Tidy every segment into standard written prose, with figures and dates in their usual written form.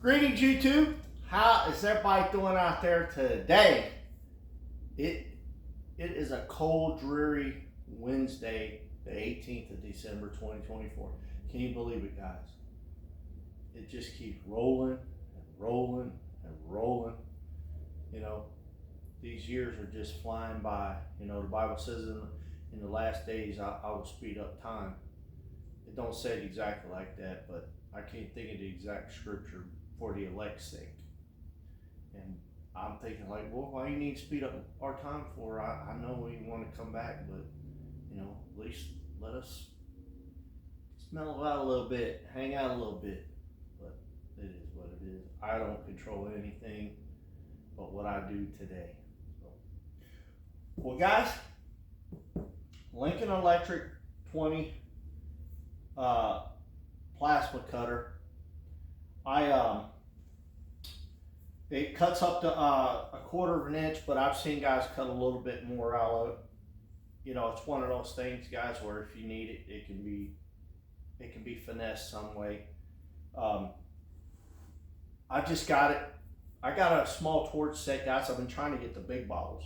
Greetings, YouTube. How is everybody doing out there today? It is a cold, dreary Wednesday, the 18th of December, 2024. Can you believe it, guys? It just keeps rolling and rolling and rolling. You know, these years are just flying by. You know, the Bible says in the last days, I will speed up time. It don't say it exactly like that, but I can't think of the exact scripture for the elect's sake. And I'm thinking like, well, why do you need to speed up our time for? I know we want to come back, but you know, at least let us smell out a little bit, hang out a little bit. But it is what it is. I don't control anything but what I do today. So, well, guys, Lincoln Electric 20 plasma cutter. It cuts up to a quarter of an inch, but I've seen guys cut a little bit more out of it. You know, it's one of those things, guys, where if you need it, it can be finessed some way. I just got it. I got a small torch set, guys. I've been trying to get the big bottles,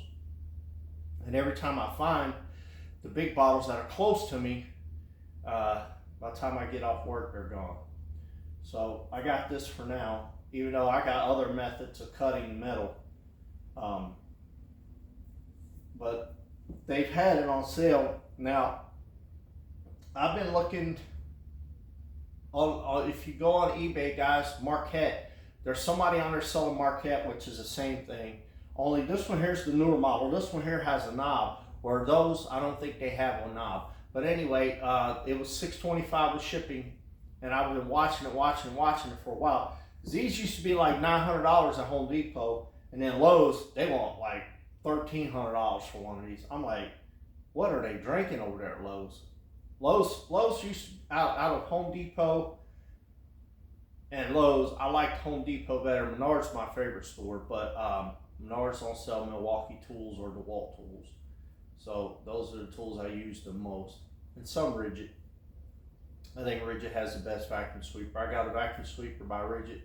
and every time I find the big bottles that are close to me, by the time I get off work, they're gone. So I got this for now, even though I got other methods of cutting metal. But they've had it on sale. Now, I've been looking on if you go on eBay, guys, Marquette, there's somebody on there selling Marquette, which is the same thing. Only this one here's the newer model. This one here has a knob, where those, I don't think they have a knob. But anyway, it was $6.25 with shipping, and I've been watching it for a while. These used to be like $900 at Home Depot, and then Lowe's, they want like $1,300 for one of these. I'm like, what are they drinking over there at Lowe's? Lowe's used to, out of Home Depot and Lowe's, I liked Home Depot better. Menards my favorite store, but Menards don't sell Milwaukee tools or DeWalt tools. So those are the tools I use the most. And some Ridgid. I think Ridgid has the best vacuum sweeper. I got a vacuum sweeper by Ridgid.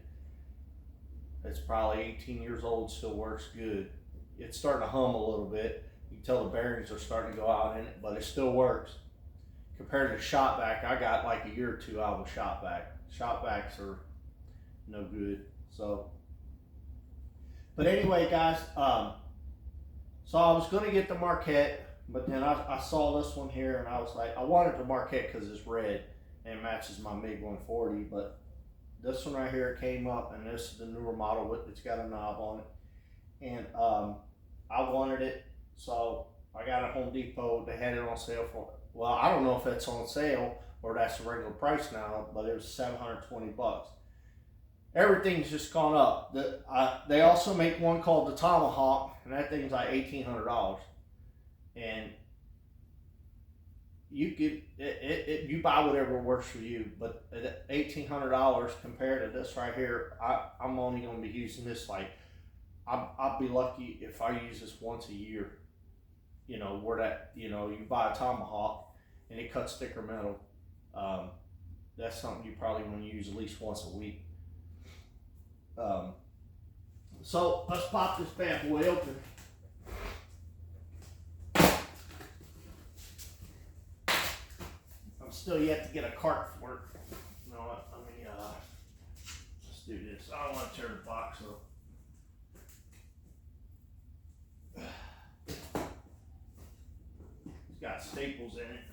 It's probably 18 years old, still works good. It's starting to hum a little bit. You can tell the bearings are starting to go out in it, but it still works. Compared to Shopvac, I got like a year or two out of Shopvac. Shopvacs are no good. So, but anyway, guys, so I was going to get the Marquette, but then I saw this one here, and I was like, I wanted the Marquette because it's red and it matches my MiG 140, but this one right here came up, and this is the newer model. It's got a knob on it, and I wanted it, so I got it at Home Depot. They had it on sale for, well, I don't know if it's on sale or that's the regular price now, but it was $720. Everything's just gone up. They also make one called the Tomahawk, and that thing's like $1,800. And you get you buy whatever works for you, but at $1,800 compared to this right here, I'm only going to be using this like, I'll be lucky if I use this once a year. You know, where that, you know, you buy a Tomahawk and it cuts thicker metal. That's something you probably want to use at least once a week. So let's pop this bad boy open. I'm still yet to get a cart for it. You know what? Let me let's do this. I don't want to tear the box up. It's got staples in it.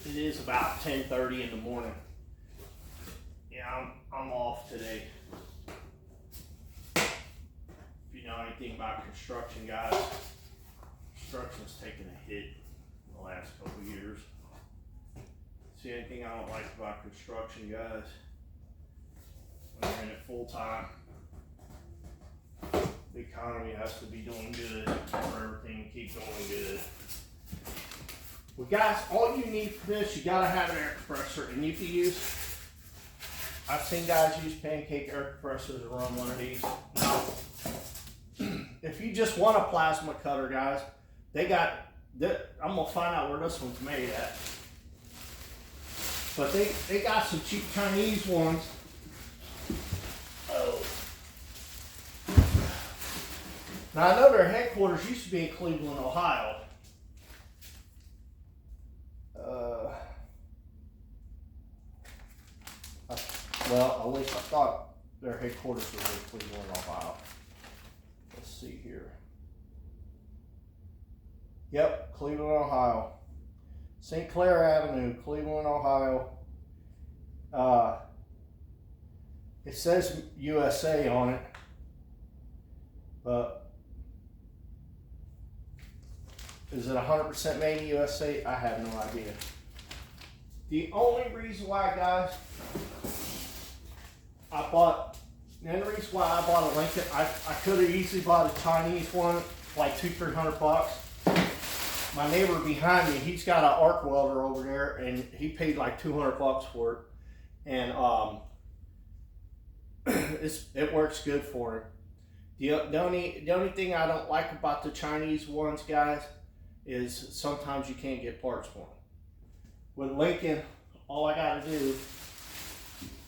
It is about 10:30 in the morning. Yeah, I'm off today. If you know anything about construction, guys, construction's taken a hit in the last couple of years. See, anything I don't like about construction, guys, when you're in it full time, the economy has to be doing good for everything to keep going good. Well, guys, all you need for this, you gotta have an air compressor, and you can use, I've seen guys use pancake air compressors to run one of these. Now, if you just want a plasma cutter, guys, they got. I'm gonna find out where this one's made at. But they got some cheap Chinese ones. Oh. Now I know their headquarters used to be in Cleveland, Ohio. Well, at least I thought their headquarters was in Cleveland, Ohio. Let's see here. Yep, Cleveland, Ohio. St. Clair Avenue, Cleveland, Ohio. It says USA on it, but is it 100% made in USA? I have no idea. The only reason why, guys, the reason why I bought a Lincoln, I could have easily bought a Chinese one, like $200-300. My neighbor behind me, he's got an arc welder over there, and he paid like $200 for it, and it works good for him. The only thing I don't like about the Chinese ones, guys, is sometimes you can't get parts for them. With Lincoln, all I got to do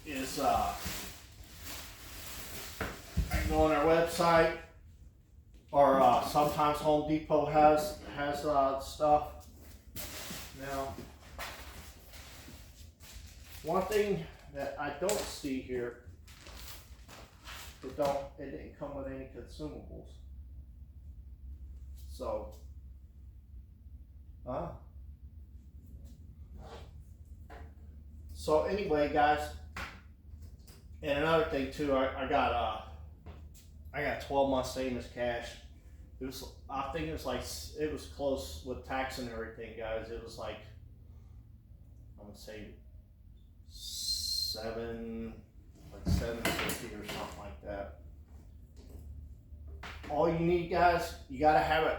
is I can go on their website, or sometimes Home Depot has stuff. Now, one thing that I don't see here, it didn't come with any consumables. So, so anyway, guys, and another thing too, I got 12 months same as cash. I think it was close with tax and everything, guys. It was like, I'm gonna say $750 or something like that. All you need, guys, you gotta have an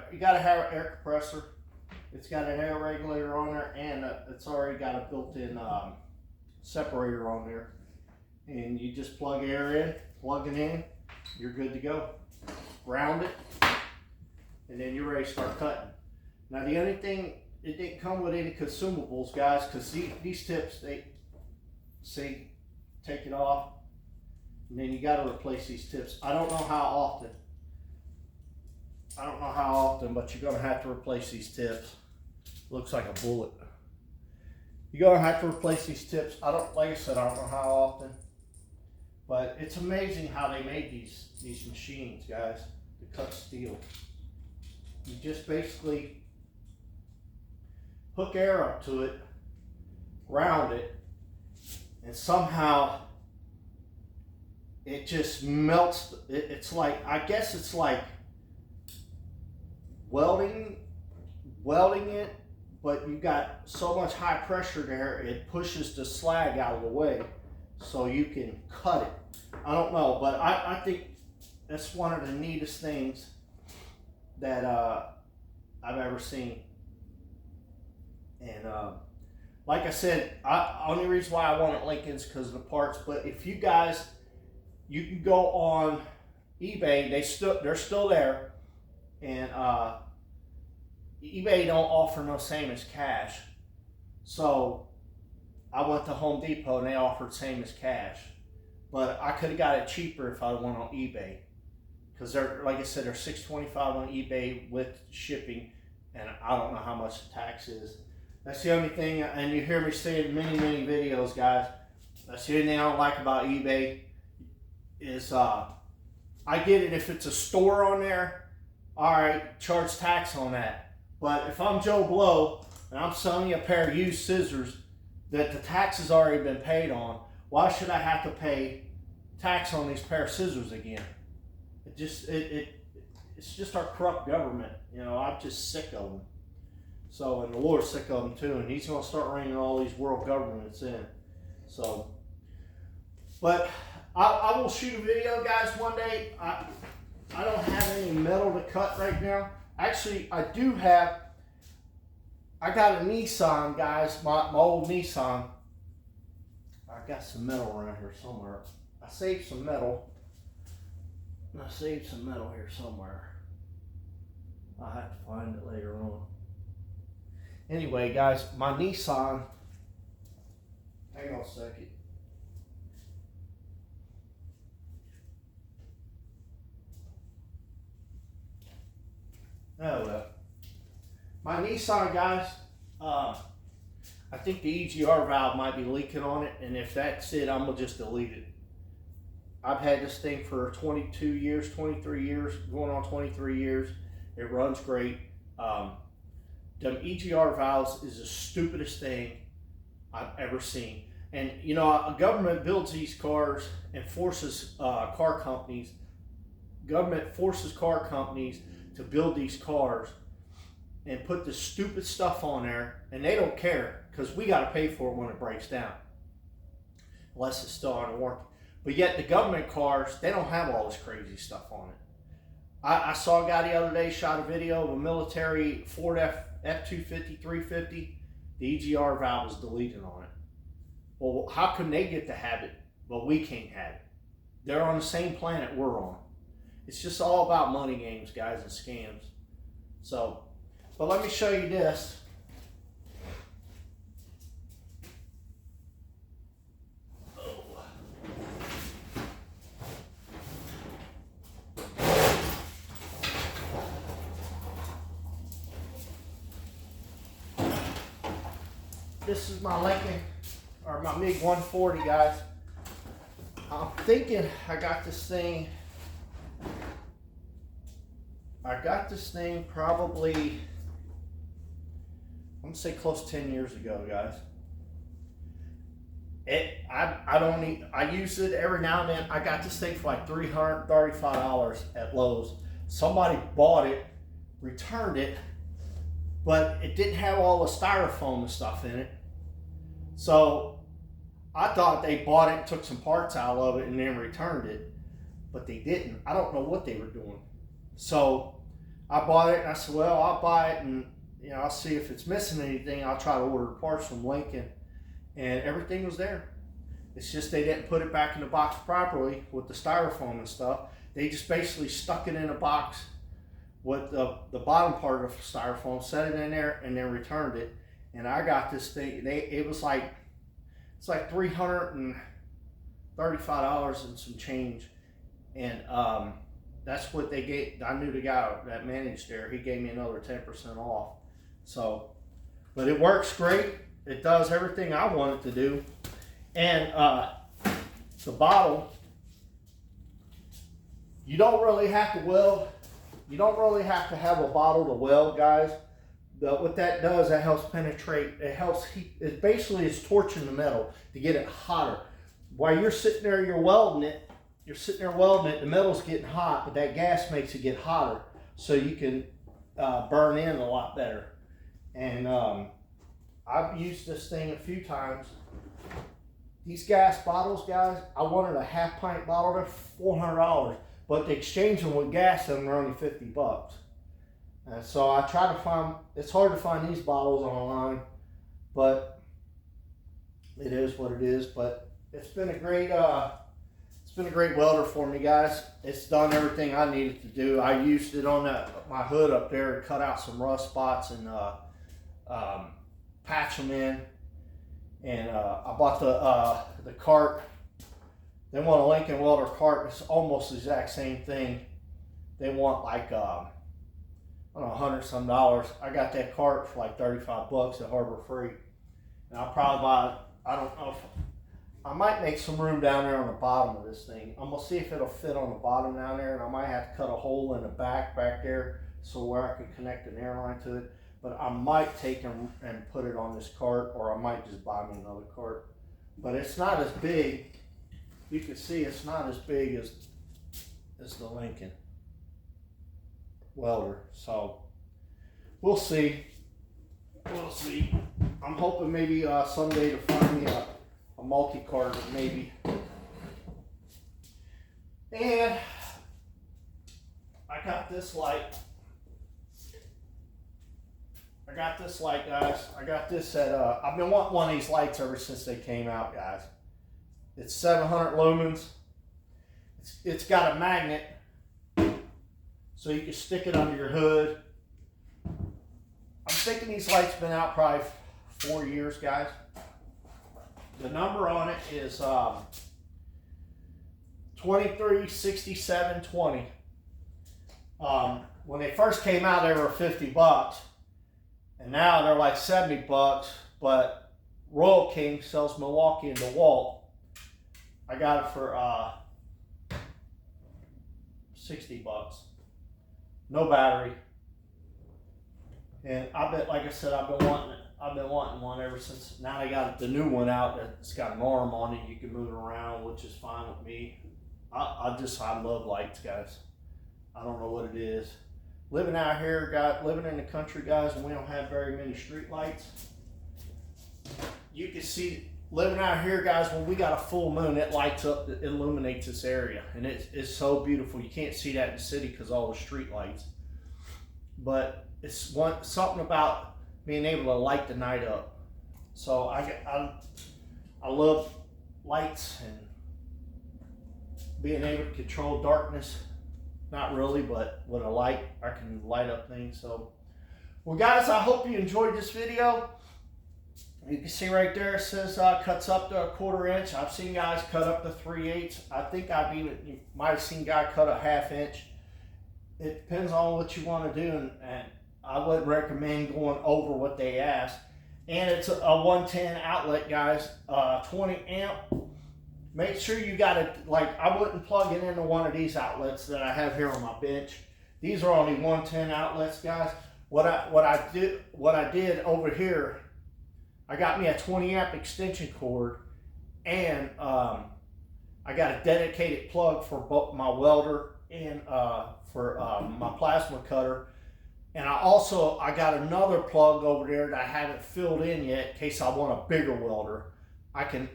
air compressor. It's got an air regulator on there, and it's already got a built-in separator on there. And you just plug air in, plug it in, you're good to go. Ground it, and then you're ready to start cutting. Now the only thing, it didn't come with any consumables, guys, because these tips, take it off, and then you got to replace these tips. I don't know how often, but you're going to have to replace these tips. Looks like a bullet. You're going to have to replace these tips. Like I said, I don't know how often, but it's amazing how they made these machines, guys, to cut steel. You just basically hook air up to it, round it, and somehow it just melts. It's like, I guess it's like welding it, but you got so much high pressure there, it pushes the slag out of the way so you can cut it. I don't know, but I think that's one of the neatest things that I've ever seen. And like I said, only reason why I wanted Lincoln's because of the parts. But if you guys, you can go on eBay. They're still there, and eBay don't offer no same as cash. So I went to Home Depot and they offered same as cash. But I could have got it cheaper if I went on eBay, because they're, like I said, they're $6.25 on eBay with shipping, and I don't know how much the tax is. That's the only thing, and you hear me say in many videos, guys. That's the only thing I don't like about eBay is I get it if it's a store on there. All right, charge tax on that. But if I'm Joe Blow and I'm selling you a pair of used scissors that the tax has already been paid on, why should I have to pay tax on these pair of scissors again? It's just our corrupt government. You know, I'm just sick of them. So, and the Lord's sick of them too, and He's going to start reining all these world governments in. So, but I will shoot a video, guys, one day. I don't have any metal to cut right now. Actually, I got a Nissan, guys, my old Nissan. I got some metal around here somewhere. I saved some metal here somewhere. I'll have to find it later on. Anyway, guys, my Nissan, hang on a second. Oh, well. My Nissan, guys, I think the EGR valve might be leaking on it, and if that's it, I'm going to just delete it. I've had this thing for 22 years, 23 years, going on 23 years. It runs great. Them EGR valves is the stupidest thing I've ever seen. And you know, a government builds these cars and forces government forces car companies to build these cars and put this stupid stuff on there, and they don't care because we got to pay for it when it breaks down, unless it's still on warranty. But yet the government cars, they don't have all this crazy stuff on it. I saw a guy the other day shot a video of a military Ford F-250, 350. The EGR valve is deleted on it. Well, how can they get to have it, but we can't have it? They're on the same planet we're on. It's just all about money games, guys, and scams. So, but let me show you this. This is my Lincoln, or my MiG 140, guys. I'm thinking I got this thing probably, I'm gonna say close to 10 years ago, guys. I use it every now and then. I got this thing for like $335 at Lowe's. Somebody bought it, returned it, but it didn't have all the styrofoam and stuff in it. So I thought they bought it and took some parts out of it and then returned it, but they didn't. I don't know what they were doing. So I bought it and I said, well, I'll buy it and I'll see if it's missing anything. I'll try to order parts from Lincoln, and everything was there. It's just they didn't put it back in the box properly with the styrofoam and stuff. They just basically stuck it in a box with the bottom part of the styrofoam, set it in there, and then returned it. And I got this thing. It's like $335 and some change, and that's what they gave. I knew the guy that managed there. He gave me another 10% off. So, but it works great. It does everything I want it to do, and the bottle. You don't really have to weld. You don't really have to have a bottle to weld, guys. What that does, that helps penetrate. It helps heat. It basically is torching the metal to get it hotter. While you're sitting there, you're welding it. You're sitting there welding it. The metal's getting hot, but that gas makes it get hotter, so you can burn in a lot better. And I've used this thing a few times. These gas bottles, guys, I wanted a half-pint bottle. They're $400, but to exchange them with gas, them are only $50. And so I try to find, it's hard to find these bottles online, but it is what it is. But it's been a great welder for me, guys. It's done everything I needed to do. I used it on my hood up there to cut out some rust spots and patch them in. And I bought the cart. They want a Lincoln welder cart. It's almost the exact same thing. They want like I don't know, $100 some. I got that cart for like $35 at Harbor Freight, and I'll probably buy. I don't know if I might make some room down there on the bottom of this thing. I'm gonna see if it'll fit on the bottom down there, and I might have to cut a hole in the back there so where I can connect an airline to it. But I might take them and put it on this cart, or I might just buy me another cart. But it's not as big. You can see it's not as big as the Lincoln welder. So we'll see. We'll see. I'm hoping maybe someday to find me a multi-cart, maybe. And I got this light. Guys. I got this at, I've been wanting one of these lights ever since they came out, guys. It's 700 lumens. It's got a magnet, so you can stick it under your hood. I'm thinking these lights been out probably 4 years, guys. The number on it is 236720. When they first came out, they were 50 bucks, and now they're like 70 bucks. But Royal King sells Milwaukee and DeWalt. I got it for 60 bucks. No battery. And I bet, like I said, I've been wanting one ever since. Now they got the new one out that's got an arm on it. You can move it around, which is fine with me. I love lights, guys. I don't know what it is. Living out here, living in the country, guys, and we don't have very many street lights. You can see, living out here, guys, when we got a full moon, it lights up, it illuminates this area, and it's so beautiful. You can't see that in the city because all the street lights. But it's something about being able to light the night up. So I love lights and being able to control darkness. Not really, but with a light, I can light up things. So, well, guys, I hope you enjoyed this video. You can see right there it says cuts up to 1/4 inch. I've seen guys cut up to 3/8. I think you might have seen a guy cut a 1/2 inch. It depends on what you want to do, and I wouldn't recommend going over what they ask. And it's a 110 outlet, guys, 20 amp. Make sure you got it, like, I wouldn't plug it into one of these outlets that I have here on my bench. These are only 110 outlets, guys. What I did over here, I got me a 20 amp extension cord, and I got a dedicated plug for both my welder and for my plasma cutter. And I got another plug over there that I haven't filled in yet in case I want a bigger welder. I can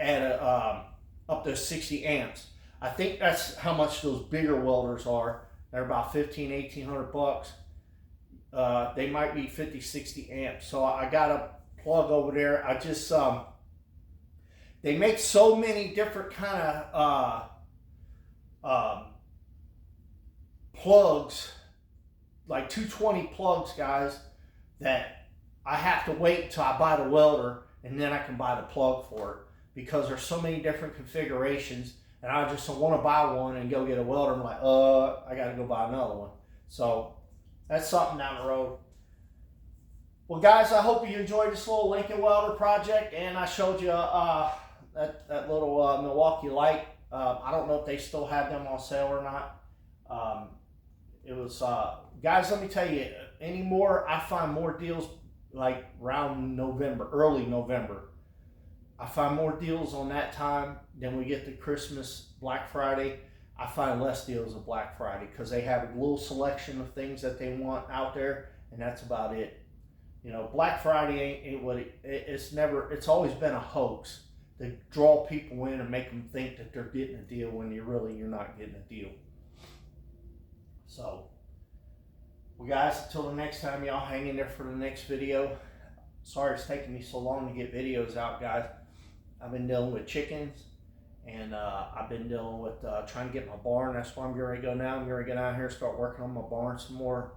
add up to 60 amps. I think that's how much those bigger welders are. They're about 1,800 bucks. They might be 50, 60 amps. So I got a plug over there. I just they make so many different kind of plugs, like 220 plugs, guys, that I have to wait until I buy the welder and then I can buy the plug for it, because there's so many different configurations, and I just don't want to buy one and go get a welder. I'm like, I got to go buy another one. So that's something down the road. Well, guys, I hope you enjoyed this little Lincoln welder project, and I showed you that little Milwaukee light. I don't know if they still have them on sale or not. It was, guys, let me tell you, anymore, I find more deals like around November, early November. I find more deals on that time than we get to Christmas, Black Friday. I find less deals of Black Friday because they have a little selection of things that they want out there, and that's about it. You know, Black Friday ain't what it's always been a hoax to draw people in and make them think that they're getting a deal when you're not getting a deal. So, well, guys, until the next time, y'all hang in there for the next video. Sorry it's taking me so long to get videos out, guys. I've been dealing with chickens, and I've been dealing with trying to get my barn. That's why I'm getting ready to go now. I'm going to get out here and start working on my barn some more.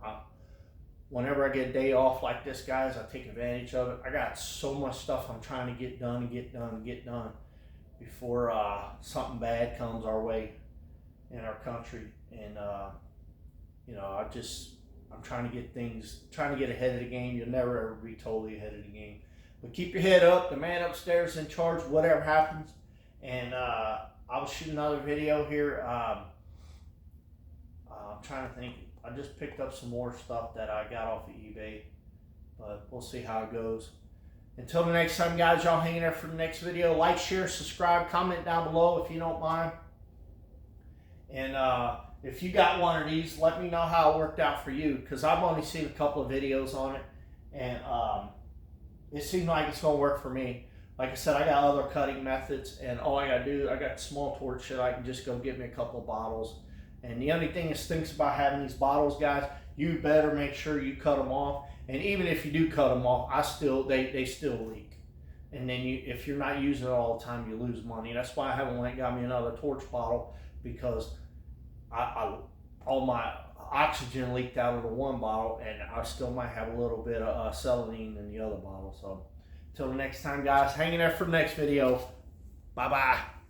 Whenever I get a day off like this, guys, I take advantage of it. I got so much stuff I'm trying to get done before something bad comes our way in our country. And you know, I'm trying to get ahead of the game. You'll never ever be totally ahead of the game. But keep your head up. The man upstairs is in charge, whatever happens. And I'll shoot another video here. I'm trying to think. I just picked up some more stuff that I got off of eBay. But we'll see how it goes. Until the next time, guys, y'all hang in there for the next video. Like, share, subscribe, comment down below if you don't mind. And if you got one of these, let me know how it worked out for you, because I've only seen a couple of videos on it, and it seemed like it's going to work for me. Like I said, I got other cutting methods, and all I got to do, I got small torch shit. I can just go get me a couple of bottles. And the only thing that stinks about having these bottles, guys, you better make sure you cut them off. And even if you do cut them off, they still leak. And then if you're not using it all the time, you lose money. That's why I haven't went and got me another torch bottle, because all my oxygen leaked out of the one bottle, and I still might have a little bit of celandine in the other bottle. So, till the next time, guys, hang in there for the next video. Bye bye.